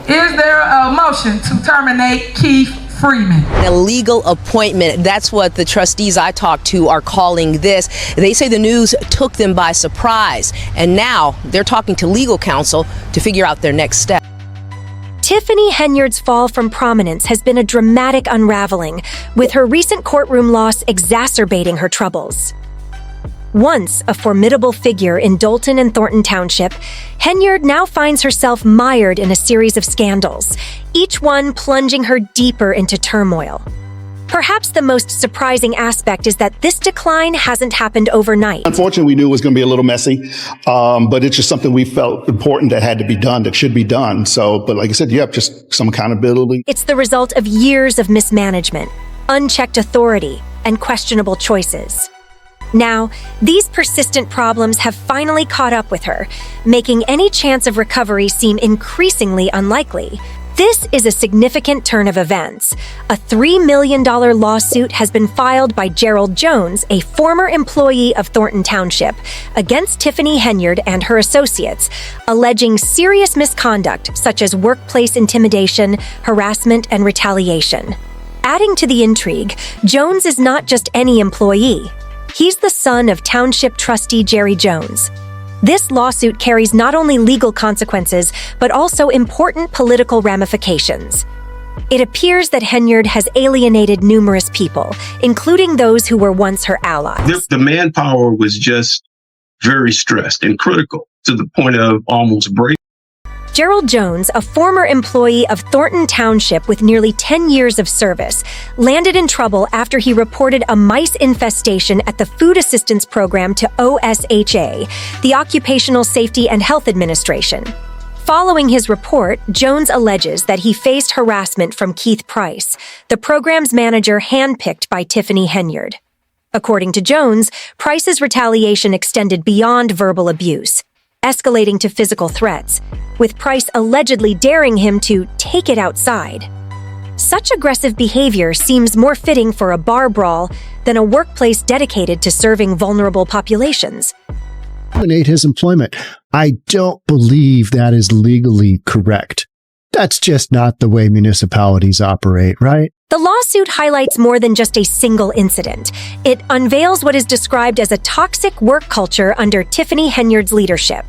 Is there a motion to terminate Keith Freeman? An illegal appointment. That's what the trustees I talked to are calling this. They say the news took them by surprise, and now they're talking to legal counsel to figure out their next step. Tiffany Henyard's fall from prominence has been a dramatic unraveling, with her recent courtroom loss exacerbating her troubles. Once a formidable figure in Dolton and Thornton Township, Henyard now finds herself mired in a series of scandals, each one plunging her deeper into turmoil. Perhaps the most surprising aspect is that this decline hasn't happened overnight. Unfortunately, we knew it was going to be a little messy, but it's just something we felt important that had to be done, that should be done. But like I said, just some accountability. It's the result of years of mismanagement, unchecked authority, and questionable choices. Now, these persistent problems have finally caught up with her, making any chance of recovery seem increasingly unlikely. This is a significant turn of events. A $3 million lawsuit has been filed by Gerald Jones, a former employee of Thornton Township, against Tiffany Henyard and her associates, alleging serious misconduct such as workplace intimidation, harassment, and retaliation. Adding to the intrigue, Jones is not just any employee. He's the son of Township trustee Jerry Jones. This lawsuit carries not only legal consequences, but also important political ramifications. It appears that Henyard has alienated numerous people, including those who were once her allies. The manpower was just very stressed and critical to the point of almost breaking. Gerald Jones, a former employee of Thornton Township with nearly 10 years of service, landed in trouble after he reported a mice infestation at the Food Assistance Program to OSHA, the Occupational Safety and Health Administration. Following his report, Jones alleges that he faced harassment from Keith Price, the program's manager handpicked by Tiffany Henyard. According to Jones, Price's retaliation extended beyond verbal abuse, escalating to physical threats, with Price allegedly daring him to take it outside. Such aggressive behavior seems more fitting for a bar brawl than a workplace dedicated to serving vulnerable populations. Terminate his employment. I don't believe that is legally correct. That's just not the way municipalities operate, right? The lawsuit highlights more than just a single incident. It unveils what is described as a toxic work culture under Tiffany Henyard's leadership.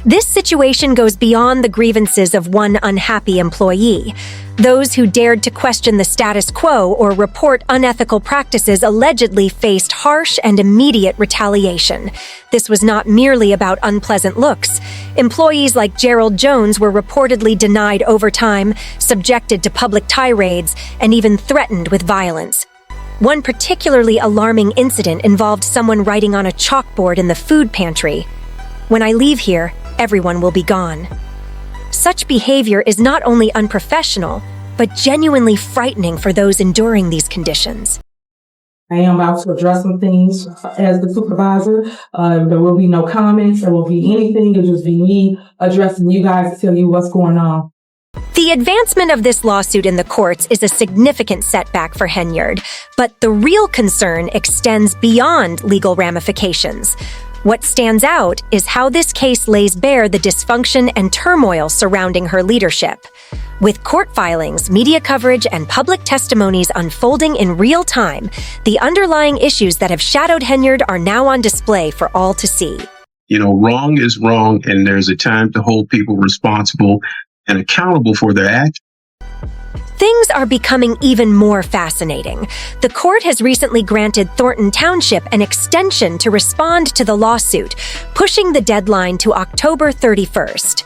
This situation goes beyond the grievances of one unhappy employee. Those who dared to question the status quo or report unethical practices allegedly faced harsh and immediate retaliation. This was not merely about unpleasant looks. Employees like Gerald Jones were reportedly denied overtime, subjected to public tirades, and even threatened with violence. One particularly alarming incident involved someone writing on a chalkboard in the food pantry, "When I leave here, everyone will be gone." Such behavior is not only unprofessional, but genuinely frightening for those enduring these conditions. I am about to address some things as the supervisor. There will be no comments. There will be anything. It'll just be me addressing you guys to tell you what's going on. The advancement of this lawsuit in the courts is a significant setback for Henyard, but the real concern extends beyond legal ramifications. What stands out is how this case lays bare the dysfunction and turmoil surrounding her leadership. With court filings, media coverage, and public testimonies unfolding in real time, the underlying issues that have shadowed Henyard are now on display for all to see. Wrong is wrong, and there's a time to hold people responsible and accountable for their actions. Things are becoming even more fascinating. The court has recently granted Thornton Township an extension to respond to the lawsuit, pushing the deadline to October 31st.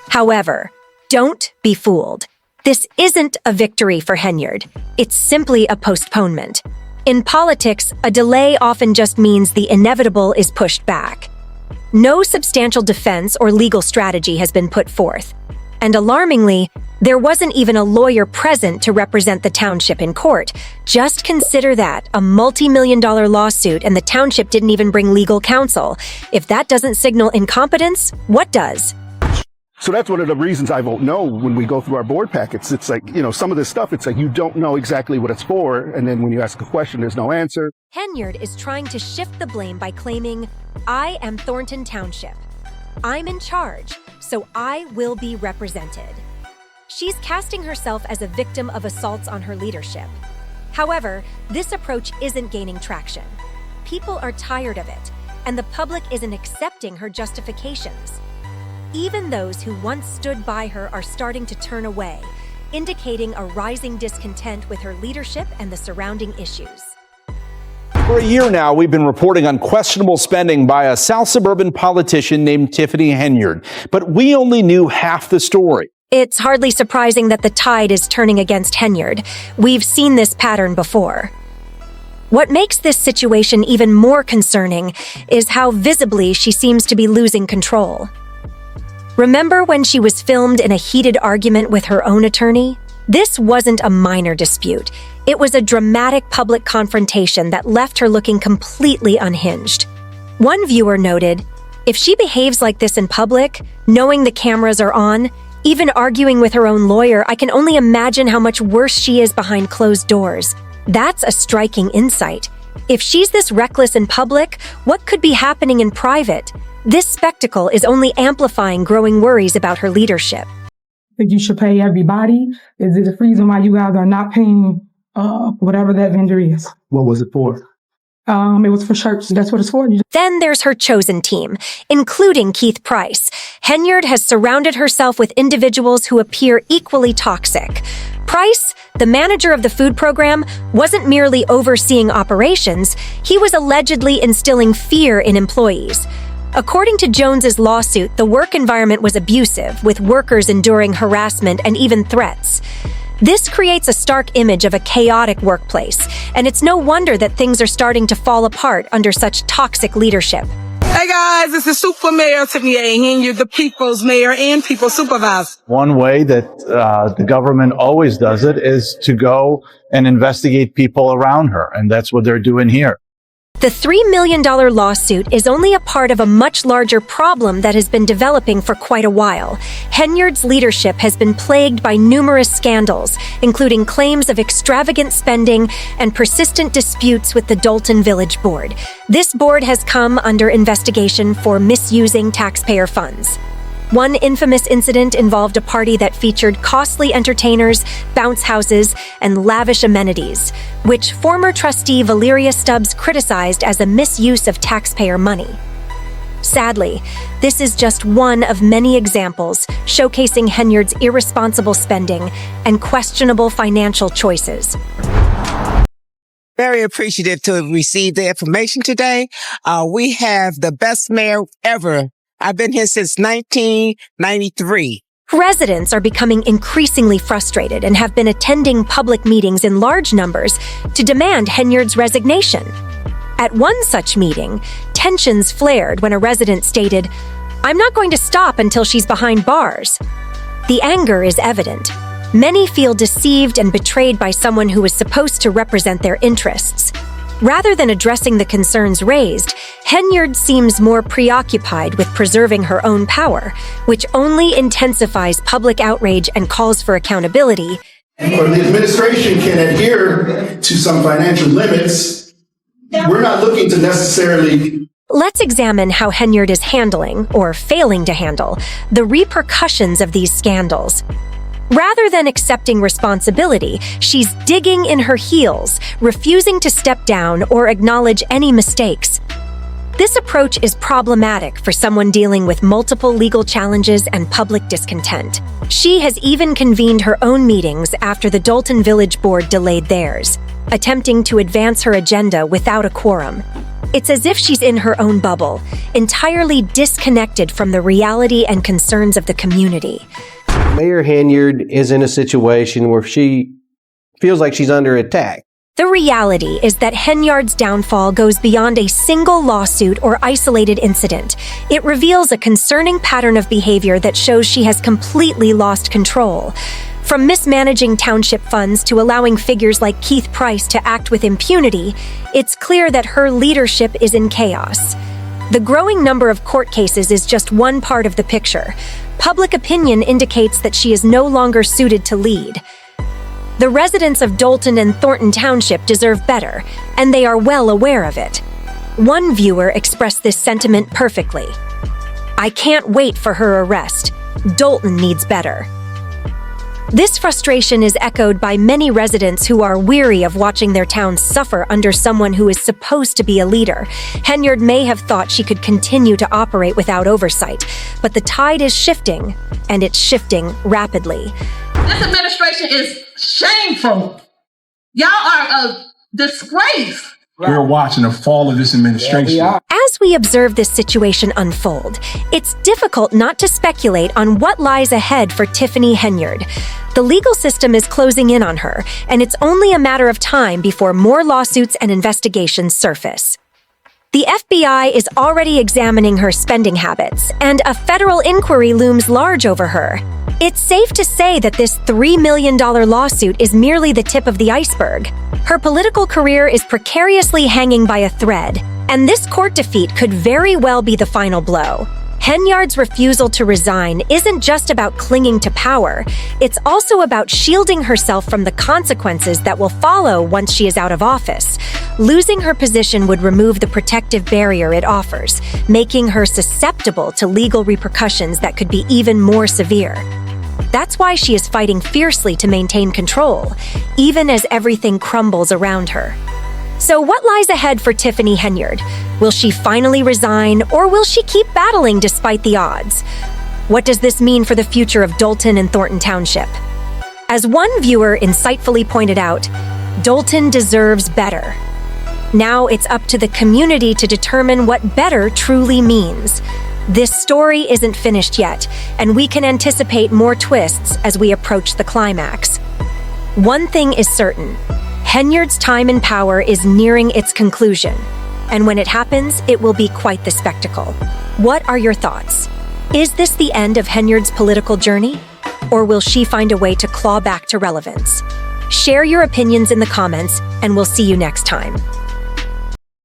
However, don't be fooled. This isn't a victory for Henyard. It's simply a postponement. In politics, a delay often just means the inevitable is pushed back. No substantial defense or legal strategy has been put forth. And alarmingly, there wasn't even a lawyer present to represent the township in court. Just consider that, a multi-million-dollar lawsuit, and the township didn't even bring legal counsel. If that doesn't signal incompetence, what does? So that's one of the reasons I won't know when we go through our board packets. It's like, some of this stuff, it's like you don't know exactly what it's for. And then when you ask a question, there's no answer. Henyard is trying to shift the blame by claiming, "I am Thornton Township. I'm in charge, so I will be represented." She's casting herself as a victim of assaults on her leadership. However, this approach isn't gaining traction. People are tired of it, and the public isn't accepting her justifications. Even those who once stood by her are starting to turn away, indicating a rising discontent with her leadership and the surrounding issues. For a year now, we've been reporting on questionable spending by a South suburban politician named Tiffany Henyard, but we only knew half the story. It's hardly surprising that the tide is turning against Henyard. We've seen this pattern before. What makes this situation even more concerning is how visibly she seems to be losing control. Remember when she was filmed in a heated argument with her own attorney? This wasn't a minor dispute. It was a dramatic public confrontation that left her looking completely unhinged. One viewer noted, "If she behaves like this in public, knowing the cameras are on, even arguing with her own lawyer, I can only imagine how much worse she is behind closed doors." That's a striking insight. If she's this reckless in public, what could be happening in private? This spectacle is only amplifying growing worries about her leadership. I think you should pay everybody. Is it a reason why you guys are not paying whatever that vendor is? What was it for? It was for shirts. That's what it's for. Then there's her chosen team, including Keith Price. Henyard has surrounded herself with individuals who appear equally toxic. Price, the manager of the food program, wasn't merely overseeing operations, he was allegedly instilling fear in employees. According to Jones's lawsuit, the work environment was abusive, with workers enduring harassment and even threats. This creates a stark image of a chaotic workplace, and it's no wonder that things are starting to fall apart under such toxic leadership. Hey guys, this is Super Mayor Tiffany Henyard, the People's Mayor and People's Supervisor. One way that the government always does it is to go and investigate people around her, and that's what they're doing here. The $3 million lawsuit is only a part of a much larger problem that has been developing for quite a while. Henyard's leadership has been plagued by numerous scandals, including claims of extravagant spending and persistent disputes with the Dolton Village Board. This board has come under investigation for misusing taxpayer funds. One infamous incident involved a party that featured costly entertainers, bounce houses, and lavish amenities, which former trustee Valeria Stubbs criticized as a misuse of taxpayer money. Sadly, this is just one of many examples showcasing Henyard's irresponsible spending and questionable financial choices. Very appreciative to receive the information today. We have the best mayor ever. I've been here since 1993. Residents are becoming increasingly frustrated and have been attending public meetings in large numbers to demand Henyard's resignation. At one such meeting, tensions flared when a resident stated, "I'm not going to stop until she's behind bars." The anger is evident. Many feel deceived and betrayed by someone who is supposed to represent their interests. Rather than addressing the concerns raised, Henyard seems more preoccupied with preserving her own power, which only intensifies public outrage and calls for accountability. Or the administration can adhere to some financial limits. We're not looking to necessarily... Let's examine how Henyard is handling, or failing to handle, the repercussions of these scandals. Rather than accepting responsibility, she's digging in her heels, refusing to step down or acknowledge any mistakes. This approach is problematic for someone dealing with multiple legal challenges and public discontent. She has even convened her own meetings after the Dolton Village Board delayed theirs, attempting to advance her agenda without a quorum. It's as if she's in her own bubble, entirely disconnected from the reality and concerns of the community. Mayor Henyard is in a situation where she feels like she's under attack. The reality is that Henyard's downfall goes beyond a single lawsuit or isolated incident. It reveals a concerning pattern of behavior that shows she has completely lost control. From mismanaging township funds to allowing figures like Keith Price to act with impunity, it's clear that her leadership is in chaos. The growing number of court cases is just one part of the picture. Public opinion indicates that she is no longer suited to lead. The residents of Dolton and Thornton Township deserve better, and they are well aware of it. One viewer expressed this sentiment perfectly. "I can't wait for her arrest. Dolton needs better." This frustration is echoed by many residents who are weary of watching their towns suffer under someone who is supposed to be a leader. Henyard may have thought she could continue to operate without oversight, but the tide is shifting, and it's shifting rapidly. This administration is shameful. Y'all are a disgrace. We're watching the fall of this administration. As we observe this situation unfold, it's difficult not to speculate on what lies ahead for Tiffany Henyard. The legal system is closing in on her, and it's only a matter of time before more lawsuits and investigations surface. The FBI is already examining her spending habits, and a federal inquiry looms large over her. It's safe to say that this $3 million lawsuit is merely the tip of the iceberg. Her political career is precariously hanging by a thread, and this court defeat could very well be the final blow. Henyard's refusal to resign isn't just about clinging to power, it's also about shielding herself from the consequences that will follow once she is out of office. Losing her position would remove the protective barrier it offers, making her susceptible to legal repercussions that could be even more severe. That's why she is fighting fiercely to maintain control, even as everything crumbles around her. So what lies ahead for Tiffany Henyard? Will she finally resign, or will she keep battling despite the odds? What does this mean for the future of Dolton and Thornton Township? As one viewer insightfully pointed out, Dolton deserves better. Now it's up to the community to determine what better truly means. This story isn't finished yet, and we can anticipate more twists as we approach the climax. One thing is certain. Henyard's time in power is nearing its conclusion, and when it happens, it will be quite the spectacle. What are your thoughts? Is this the end of Henyard's political journey? Or will she find a way to claw back to relevance? Share your opinions in the comments, and we'll see you next time.